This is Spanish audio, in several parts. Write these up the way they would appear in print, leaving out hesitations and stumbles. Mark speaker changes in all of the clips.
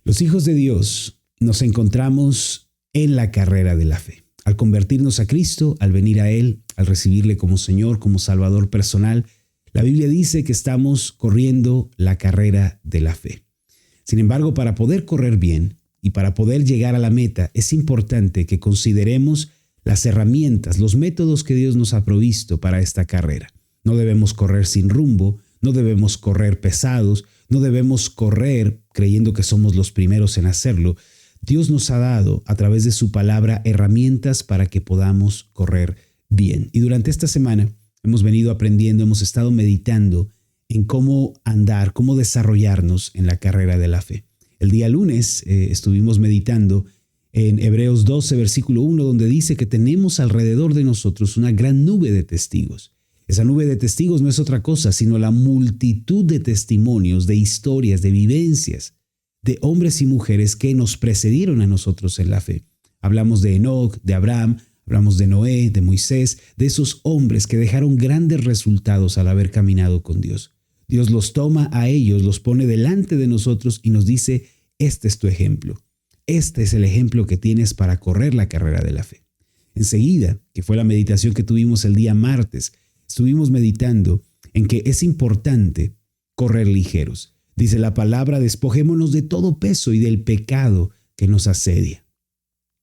Speaker 1: Los hijos de Dios nos encontramos en la carrera de la fe. Al convertirnos a Cristo, al venir a Él, al recibirle como Señor, como Salvador personal, la Biblia dice que estamos corriendo la carrera de la fe. Sin embargo, para poder correr bien y para poder llegar a la meta, es importante que consideremos las herramientas, los métodos que Dios nos ha provisto para esta carrera. No debemos correr sin rumbo, no debemos correr pesados, no debemos correr creyendo que somos los primeros en hacerlo. Dios nos ha dado a través de su palabra herramientas para que podamos correr bien. Y durante esta semana hemos venido aprendiendo, hemos estado meditando en cómo andar, cómo desarrollarnos en la carrera de la fe. El día lunes estuvimos meditando en Hebreos 12, versículo 1, donde dice que tenemos alrededor de nosotros una gran nube de testigos. Esa nube de testigos no es otra cosa, sino la multitud de testimonios, de historias, de vivencias, de hombres y mujeres que nos precedieron a nosotros en la fe. Hablamos de Enoc, de Abraham, hablamos de Noé, de Moisés, de esos hombres que dejaron grandes resultados al haber caminado con Dios. Dios los toma a ellos, los pone delante de nosotros y nos dice, este es tu ejemplo. Este es el ejemplo que tienes para correr la carrera de la fe. Enseguida, que fue la meditación que tuvimos el día martes, estuvimos meditando en que es importante correr ligeros. Dice la palabra, despojémonos de todo peso y del pecado que nos asedia.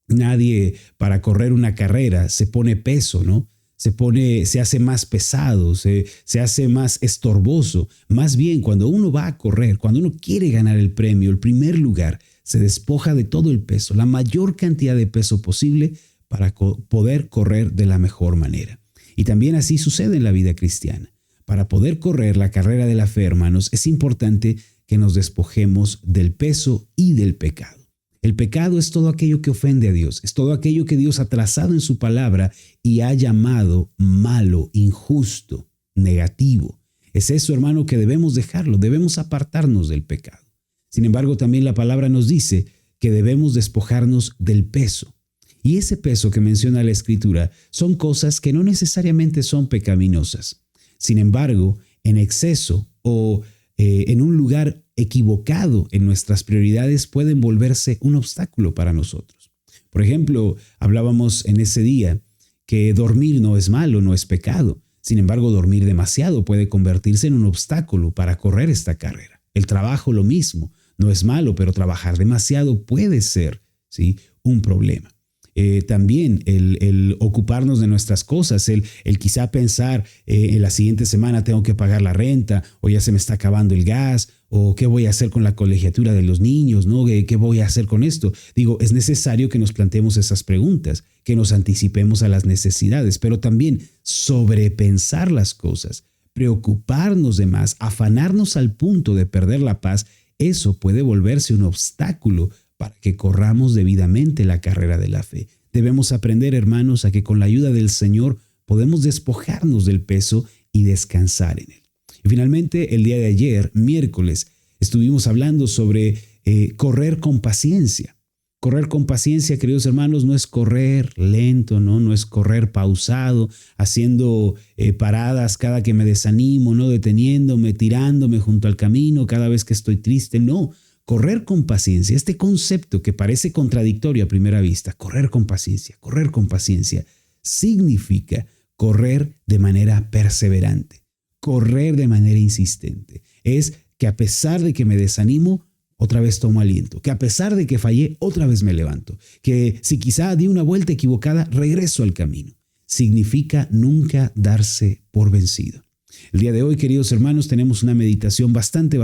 Speaker 1: Nadie para correr una carrera se pone peso, ¿no? Se hace más pesado, se hace más estorboso. Más bien, cuando uno va a correr, cuando uno quiere ganar el premio, el primer lugar, se despoja de todo el peso, la mayor cantidad de peso posible para poder correr de la mejor manera. Y también así sucede en la vida cristiana. Para poder correr la carrera de la fe, hermanos, es importante que nos despojemos del peso y del pecado. El pecado es todo aquello que ofende a Dios, es todo aquello que Dios ha trazado en su palabra y ha llamado malo, injusto, negativo. Es eso, hermano, que debemos dejarlo, debemos apartarnos del pecado. Sin embargo, también la palabra nos dice que debemos despojarnos del peso. Y ese peso que menciona la Escritura son cosas que no necesariamente son pecaminosas. Sin embargo, en exceso o en un lugar equivocado en nuestras prioridades pueden volverse un obstáculo para nosotros. Por ejemplo, hablábamos en ese día que dormir no es malo, no es pecado. Sin embargo, dormir demasiado puede convertirse en un obstáculo para correr esta carrera. El trabajo lo mismo, no es malo, pero trabajar demasiado puede ser, ¿sí?, un problema. También el ocuparnos de nuestras cosas, el quizá pensar en la siguiente semana tengo que pagar la renta o ya se me está acabando el gas o qué voy a hacer con la colegiatura de los niños, ¿no? ¿Qué voy a hacer con esto? Digo, es necesario que nos planteemos esas preguntas, que nos anticipemos a las necesidades, pero también sobrepensar las cosas, preocuparnos de más, afanarnos al punto de perder la paz, eso puede volverse un obstáculo para que corramos debidamente la carrera de la fe. Debemos aprender, hermanos, a que con la ayuda del Señor podemos despojarnos del peso y descansar en Él. Y finalmente, el día de ayer, miércoles, estuvimos hablando sobre correr con paciencia. Correr con paciencia, queridos hermanos, no es correr lento, no es correr pausado, haciendo paradas cada que me desanimo, no deteniéndome, tirándome junto al camino cada vez que estoy triste, no. Correr con paciencia, este concepto que parece contradictorio a primera vista, correr con paciencia, significa correr de manera perseverante, correr de manera insistente. Es que a pesar de que me desanimo, otra vez tomo aliento, que a pesar de que fallé, otra vez me levanto, que si quizá di una vuelta equivocada, regreso al camino. Significa nunca darse por vencido. El día de hoy, queridos hermanos, tenemos una meditación bastante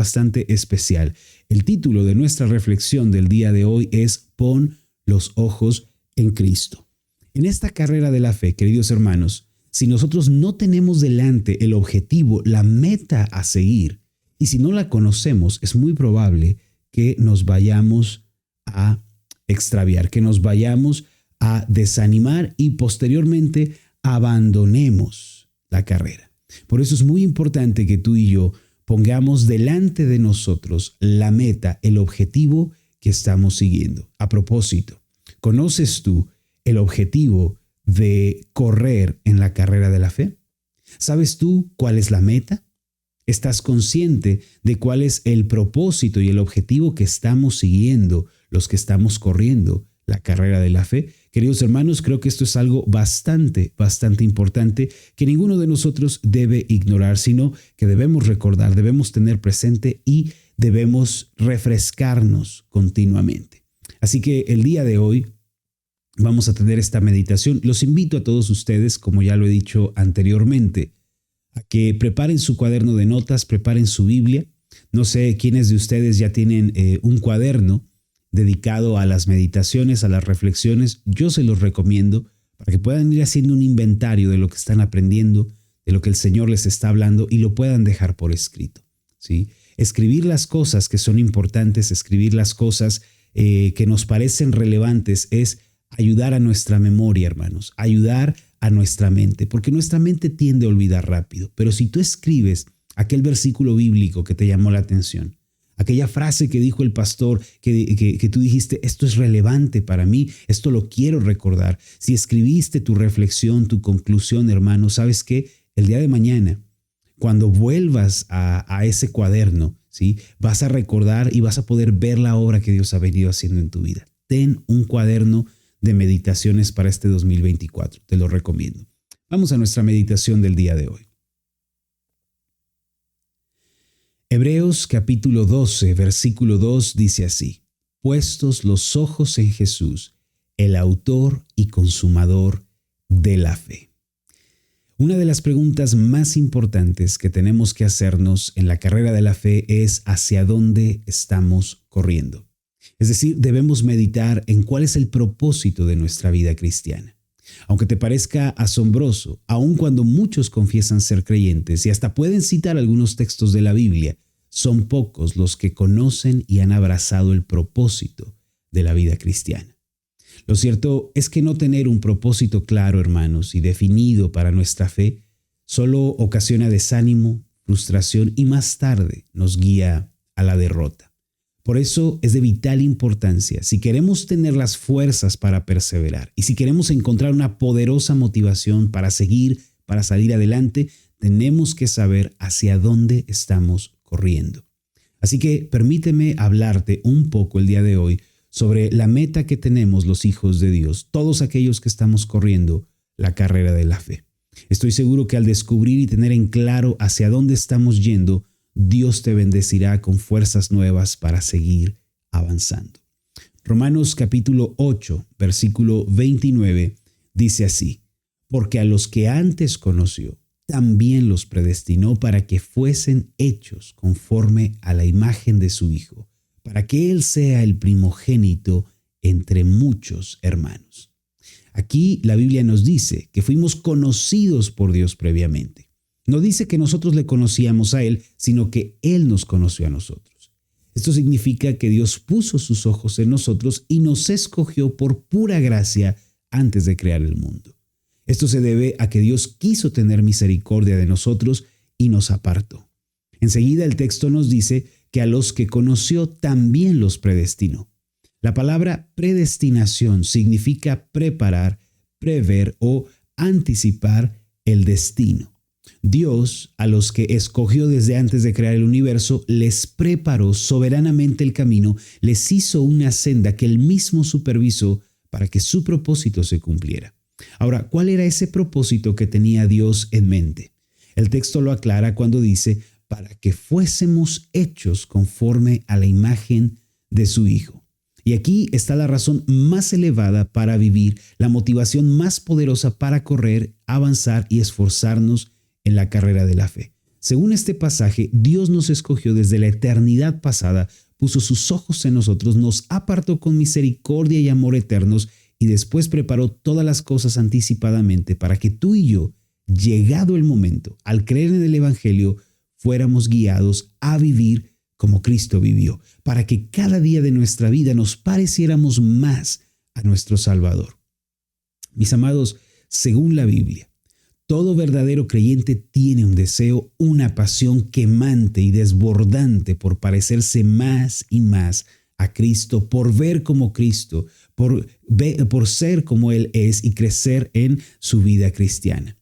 Speaker 1: especial. El título de nuestra reflexión del día de hoy es Pon los ojos en Cristo. En esta carrera de la fe, queridos hermanos, si nosotros no tenemos delante el objetivo, la meta a seguir, y si no la conocemos, es muy probable que nos vayamos a extraviar, que nos vayamos a desanimar y posteriormente abandonemos la carrera. Por eso es muy importante que tú y yo pongamos delante de nosotros la meta, el objetivo que estamos siguiendo. A propósito, ¿conoces tú el objetivo de correr en la carrera de la fe? ¿Sabes tú cuál es la meta? ¿Estás consciente de cuál es el propósito y el objetivo que estamos siguiendo los que estamos corriendo la carrera de la fe? Queridos hermanos, creo que esto es algo bastante importante que ninguno de nosotros debe ignorar, sino que debemos recordar, debemos tener presente y debemos refrescarnos continuamente. Así que el día de hoy vamos a tener esta meditación. Los invito a todos ustedes, como ya lo he dicho anteriormente, a que preparen su cuaderno de notas, preparen su Biblia. No sé quiénes de ustedes ya tienen un cuaderno dedicado a las meditaciones, a las reflexiones. Yo se los recomiendo para que puedan ir haciendo un inventario de lo que están aprendiendo, de lo que el Señor les está hablando y lo puedan dejar por escrito, ¿sí? Escribir las cosas que son importantes, escribir las cosas que nos parecen relevantes es ayudar a nuestra memoria, hermanos, ayudar a nuestra mente, porque nuestra mente tiende a olvidar rápido. Pero si tú escribes aquel versículo bíblico que te llamó la atención, aquella frase que dijo el pastor, que tú dijiste, esto es relevante para mí, esto lo quiero recordar. Si escribiste tu reflexión, tu conclusión, hermano, ¿sabes qué? El día de mañana, cuando vuelvas a ese cuaderno, ¿sí? Vas a recordar y vas a poder ver la obra que Dios ha venido haciendo en tu vida. Ten un cuaderno de meditaciones para este 2024. Te lo recomiendo. Vamos a nuestra meditación del día de hoy. Hebreos capítulo 12, versículo 2 dice así: puestos los ojos en Jesús, el autor y consumador de la fe. Una de las preguntas más importantes que tenemos que hacernos en la carrera de la fe es ¿hacia dónde estamos corriendo? Es decir, debemos meditar en cuál es el propósito de nuestra vida cristiana. Aunque te parezca asombroso, aun cuando muchos confiesan ser creyentes y hasta pueden citar algunos textos de la Biblia, son pocos los que conocen y han abrazado el propósito de la vida cristiana. Lo cierto es que no tener un propósito claro, hermanos, y definido para nuestra fe, solo ocasiona desánimo, frustración y más tarde nos guía a la derrota. Por eso es de vital importancia, si queremos tener las fuerzas para perseverar y si queremos encontrar una poderosa motivación para seguir, para salir adelante, tenemos que saber hacia dónde estamos corriendo. Así que permíteme hablarte un poco el día de hoy sobre la meta que tenemos los hijos de Dios, todos aquellos que estamos corriendo la carrera de la fe. Estoy seguro que al descubrir y tener en claro hacia dónde estamos yendo, Dios te bendecirá con fuerzas nuevas para seguir avanzando. Romanos capítulo 8, versículo 29 dice así: porque a los que antes conoció, también los predestinó para que fuesen hechos conforme a la imagen de su Hijo, para que Él sea el primogénito entre muchos hermanos. Aquí la Biblia nos dice que fuimos conocidos por Dios previamente. No dice que nosotros le conocíamos a Él, sino que Él nos conoció a nosotros. Esto significa que Dios puso sus ojos en nosotros y nos escogió por pura gracia antes de crear el mundo. Esto se debe a que Dios quiso tener misericordia de nosotros y nos apartó. Enseguida el texto nos dice que a los que conoció también los predestinó. La palabra predestinación significa preparar, prever o anticipar el destino. Dios, a los que escogió desde antes de crear el universo, les preparó soberanamente el camino, les hizo una senda que Él mismo supervisó para que su propósito se cumpliera. Ahora, ¿cuál era ese propósito que tenía Dios en mente? El texto lo aclara cuando dice, para que fuésemos hechos conforme a la imagen de su Hijo. Y aquí está la razón más elevada para vivir, la motivación más poderosa para correr, avanzar y esforzarnos en la carrera de la fe. Según este pasaje, Dios nos escogió desde la eternidad pasada, puso sus ojos en nosotros, nos apartó con misericordia y amor eternos y después preparó todas las cosas anticipadamente para que tú y yo, llegado el momento, al creer en el Evangelio, fuéramos guiados a vivir como Cristo vivió, para que cada día de nuestra vida nos pareciéramos más a nuestro Salvador. Mis amados, según la Biblia, todo verdadero creyente tiene un deseo, una pasión quemante y desbordante por parecerse más y más a Cristo, por ver como Cristo, por ser como Él es y crecer en su vida cristiana.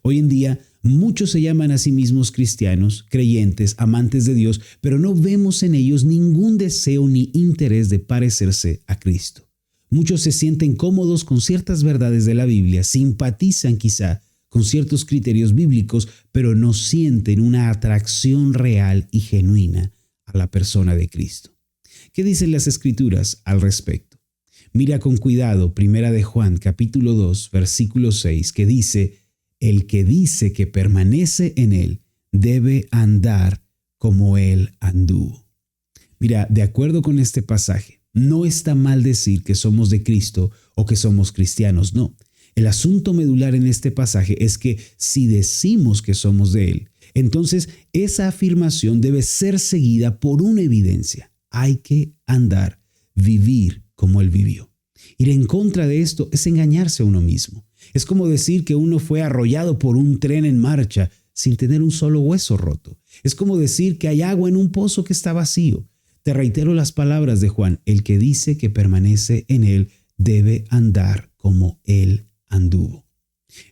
Speaker 1: Hoy en día, Muchos se llaman a sí mismos cristianos, creyentes, amantes de Dios, pero no vemos en ellos ningún deseo ni interés de parecerse a Cristo. Muchos se sienten cómodos con ciertas verdades de la Biblia, simpatizan quizá con ciertos criterios bíblicos, pero no sienten una atracción real y genuina a la persona de Cristo. ¿Qué dicen las Escrituras al respecto? Mira con cuidado 1 de Juan capítulo 2 versículo 6 que dice: el que dice que permanece en él debe andar como él anduvo. Mira, de acuerdo con este pasaje, no está mal decir que somos de Cristo o que somos cristianos, no. El asunto medular en este pasaje es que si decimos que somos de él, entonces esa afirmación debe ser seguida por una evidencia. Hay que andar, vivir como él vivió. Ir en contra de esto es engañarse a uno mismo. Es como decir que uno fue arrollado por un tren en marcha sin tener un solo hueso roto. Es como decir que hay agua en un pozo que está vacío. Te reitero las palabras de Juan: el que dice que permanece en él debe andar como él anduvo.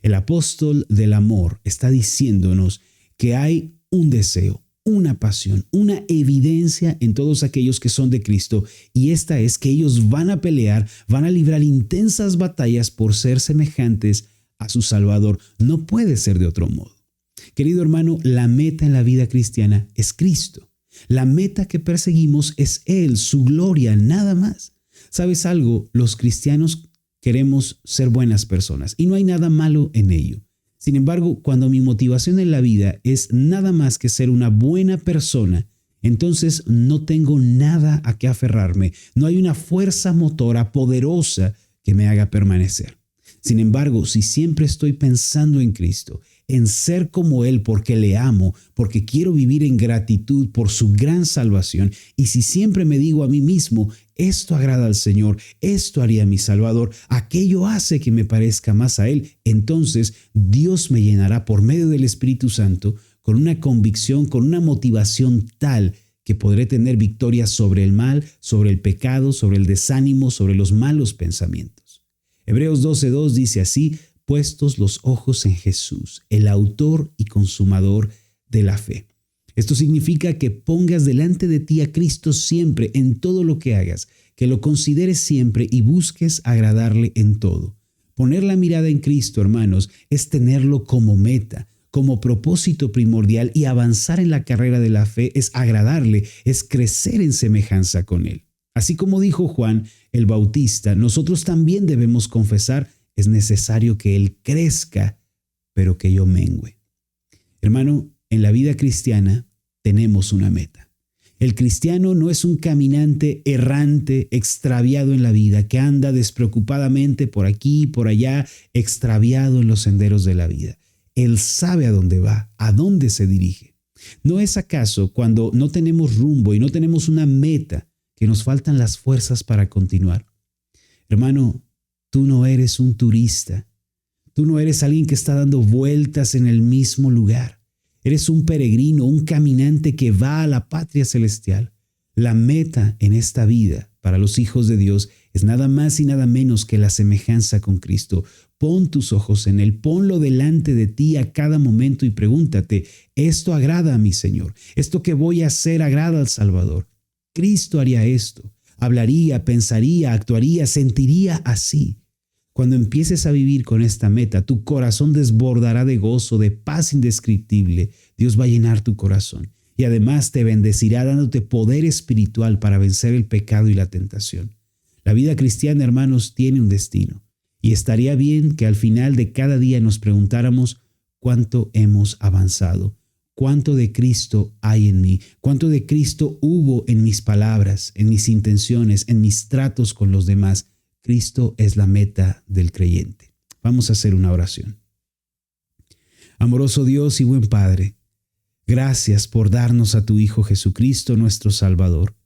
Speaker 1: El apóstol del amor está diciéndonos que hay un deseo, una pasión, una evidencia en todos aquellos que son de Cristo, y esta es que ellos van a pelear, van a librar intensas batallas por ser semejantes a su Salvador. No puede ser de otro modo. Querido hermano, la meta en la vida cristiana es Cristo. La meta que perseguimos es Él, su gloria, nada más. ¿Sabes algo? Los cristianos queremos ser buenas personas y no hay nada malo en ello. Sin embargo, cuando mi motivación en la vida es nada más que ser una buena persona, entonces no tengo nada a qué aferrarme. No hay una fuerza motora poderosa que me haga permanecer. Sin embargo, si siempre estoy pensando en Cristo, en ser como Él porque le amo, porque quiero vivir en gratitud por su gran salvación, y si siempre me digo a mí mismo: esto agrada al Señor, esto haría mi Salvador, aquello hace que me parezca más a Él, entonces Dios me llenará por medio del Espíritu Santo con una convicción, con una motivación tal que podré tener victoria sobre el mal, sobre el pecado, sobre el desánimo, sobre los malos pensamientos. Hebreos 12:2 dice así: puestos los ojos en Jesús, el autor y consumador de la fe. Esto significa que pongas delante de ti a Cristo siempre en todo lo que hagas, que lo consideres siempre y busques agradarle en todo. Poner la mirada en Cristo, hermanos, es tenerlo como meta, como propósito primordial, y avanzar en la carrera de la fe es agradarle, es crecer en semejanza con Él. Así como dijo Juan el Bautista, nosotros también debemos confesar: es necesario que Él crezca, pero que yo mengüe. Hermano, en la vida cristiana tenemos una meta. El cristiano no es un caminante errante, extraviado en la vida, que anda despreocupadamente por aquí y por allá, extraviado en los senderos de la vida. Él sabe a dónde va, a dónde se dirige. ¿No es acaso cuando no tenemos rumbo y no tenemos una meta que nos faltan las fuerzas para continuar? Hermano, tú no eres un turista. Tú no eres alguien que está dando vueltas en el mismo lugar. Eres un peregrino, un caminante que va a la patria celestial. La meta en esta vida para los hijos de Dios es nada más y nada menos que la semejanza con Cristo. Pon tus ojos en Él, ponlo delante de ti a cada momento y pregúntate: ¿esto agrada a mi Señor? ¿Esto que voy a hacer agrada al Salvador? Cristo haría esto. Hablaría, pensaría, actuaría, sentiría así. Cuando empieces a vivir con esta meta, tu corazón desbordará de gozo, de paz indescriptible. Dios va a llenar tu corazón y además te bendecirá dándote poder espiritual para vencer el pecado y la tentación. La vida cristiana, hermanos, tiene un destino, y estaría bien que al final de cada día nos preguntáramos: ¿cuánto hemos avanzado? ¿Cuánto de Cristo hay en mí? ¿Cuánto de Cristo hubo en mis palabras, en mis intenciones, en mis tratos con los demás? Cristo es la meta del creyente. Vamos a hacer una oración. Amoroso Dios y buen Padre, gracias por darnos a tu Hijo Jesucristo, nuestro Salvador.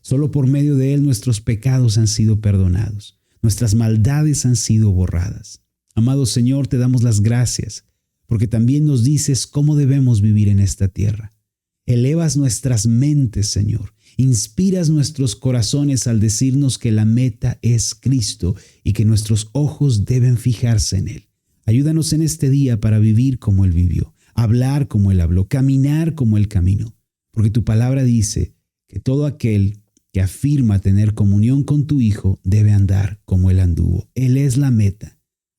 Speaker 1: Solo por medio de Él nuestros pecados han sido perdonados, nuestras maldades han sido borradas. Amado Señor, te damos las gracias, porque también nos dices cómo debemos vivir en esta tierra. Elevas nuestras mentes, Señor. Inspiras nuestros corazones al decirnos que la meta es Cristo y que nuestros ojos deben fijarse en Él. Ayúdanos en este día para vivir como Él vivió. hablar como Él habló, caminar como Él caminó. Porque tu palabra dice que todo aquel que afirma tener comunión con tu Hijo debe andar como Él anduvo. Él es la meta.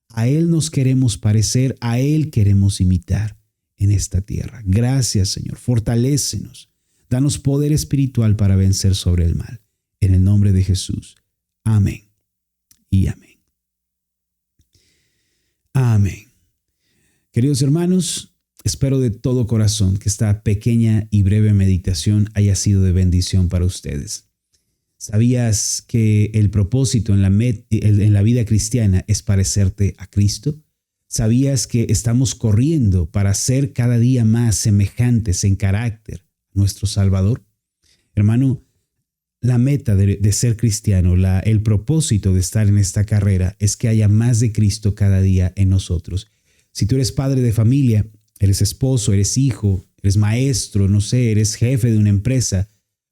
Speaker 1: A Él nos queremos parecer, a Él queremos imitar en esta tierra. Gracias, Señor. Fortalécenos. Danos poder espiritual para vencer sobre el mal. En el nombre de Jesús. Amén y amén. Amén. Queridos hermanos, espero de todo corazón que esta pequeña y breve meditación haya sido de bendición para ustedes. ¿Sabías que el propósito en la vida cristiana es parecerte a Cristo? ¿Sabías que estamos corriendo para ser cada día más semejantes en carácter a nuestro Salvador? Hermano, la meta de ser cristiano, el propósito de estar en esta carrera es que haya más de Cristo cada día en nosotros. Si tú eres padre de familia, eres esposo, eres hijo, eres maestro, no sé, eres jefe de una empresa,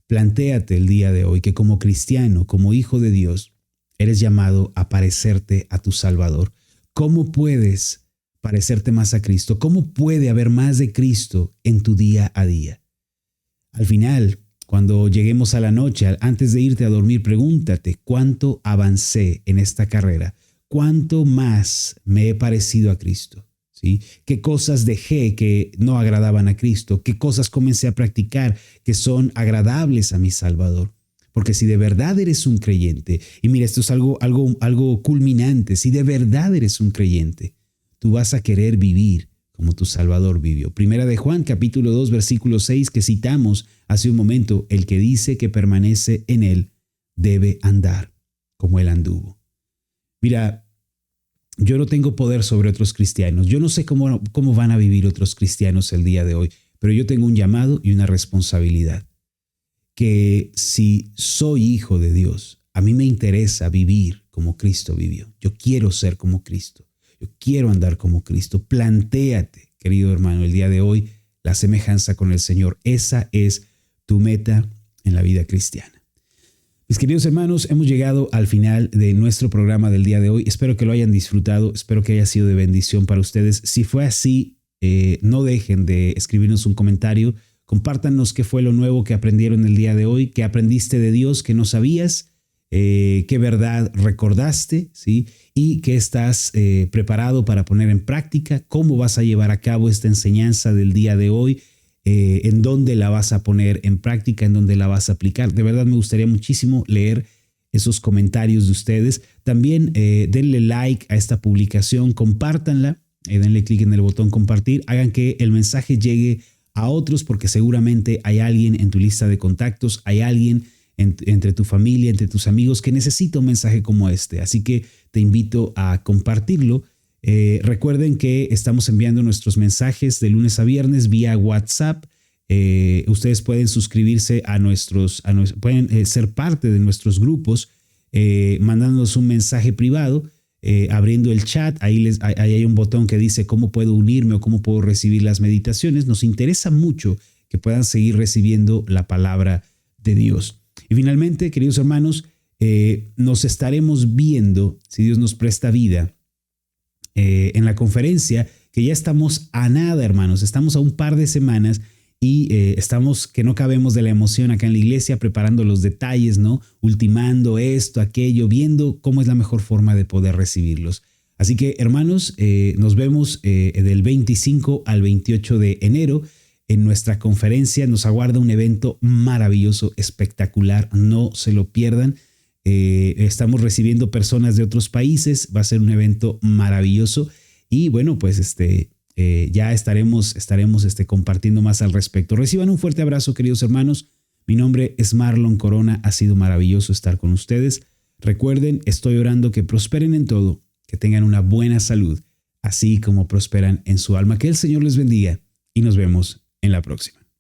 Speaker 1: plantéate el día de hoy que como cristiano, como hijo de Dios, eres llamado a parecerte a tu Salvador. ¿Cómo puedes parecerte más a Cristo? ¿Cómo puede haber más de Cristo en tu día a día? Al final, cuando lleguemos a la noche, antes de irte a dormir, pregúntate cuánto avancé en esta carrera, cuánto más me he parecido a Cristo. ¿Sí? ¿Qué cosas dejé que no agradaban a Cristo? ¿Qué cosas comencé a practicar que son agradables a mi Salvador? Porque si de verdad eres un creyente, y mira, esto es algo culminante, si de verdad eres un creyente, tú vas a querer vivir como tu Salvador vivió. Primera de Juan, capítulo 2, versículo 6, que citamos hace un momento, el que dice que permanece en Él debe andar como Él anduvo. Mira, yo no tengo poder sobre otros cristianos. Yo no sé cómo van a vivir otros cristianos el día de hoy, pero yo tengo un llamado y una responsabilidad. Que si soy hijo de Dios, a mí me interesa vivir como Cristo vivió. Yo quiero ser como Cristo. Yo quiero andar como Cristo. Plantéate, querido hermano, el día de hoy, la semejanza con el Señor. Esa es tu meta en la vida cristiana. Mis queridos hermanos, hemos llegado al final de nuestro programa del día de hoy. Espero que lo hayan disfrutado, espero que haya sido de bendición para ustedes. Si fue así, no dejen de escribirnos un comentario. Compártanos qué fue lo nuevo que aprendieron el día de hoy, qué aprendiste de Dios que no sabías, qué verdad recordaste, ¿sí? Y qué estás preparado para poner en práctica, cómo vas a llevar a cabo esta enseñanza del día de hoy. En dónde la vas a poner en práctica, en dónde la vas a aplicar. De verdad me gustaría muchísimo leer esos comentarios de ustedes. También denle like a esta publicación, compártanla, denle clic en el botón compartir, hagan que el mensaje llegue a otros porque seguramente hay alguien en tu lista de contactos, hay alguien entre tu familia, entre tus amigos que necesita un mensaje como este. Así que te invito a compartirlo. Recuerden que estamos enviando nuestros mensajes de lunes a viernes vía WhatsApp. Ustedes pueden suscribirse pueden ser parte de nuestros grupos mandándonos un mensaje privado, abriendo el chat. Ahí hay un botón que dice cómo puedo unirme o cómo puedo recibir las meditaciones. Nos interesa mucho que puedan seguir recibiendo la palabra de Dios. Y finalmente, queridos hermanos, nos estaremos viendo, si Dios nos presta vida, en la conferencia, que ya estamos a nada, hermanos, estamos a un par de semanas y estamos que no cabemos de la emoción acá en la iglesia, preparando los detalles, ¿no? Ultimando esto, aquello, viendo cómo es la mejor forma de poder recibirlos. Así que, hermanos, nos vemos del 25 al 28 de enero en nuestra conferencia. Nos aguarda un evento maravilloso, espectacular, no se lo pierdan. Estamos recibiendo personas de otros países, va a ser un evento maravilloso y bueno, pues ya estaremos compartiendo más al respecto. Reciban un fuerte abrazo, queridos hermanos. Mi nombre es Marlon Corona, ha sido maravilloso estar con ustedes. Recuerden, estoy orando que prosperen en todo, que tengan una buena salud, así como prosperan en su alma. Que el Señor les bendiga y nos vemos en la próxima.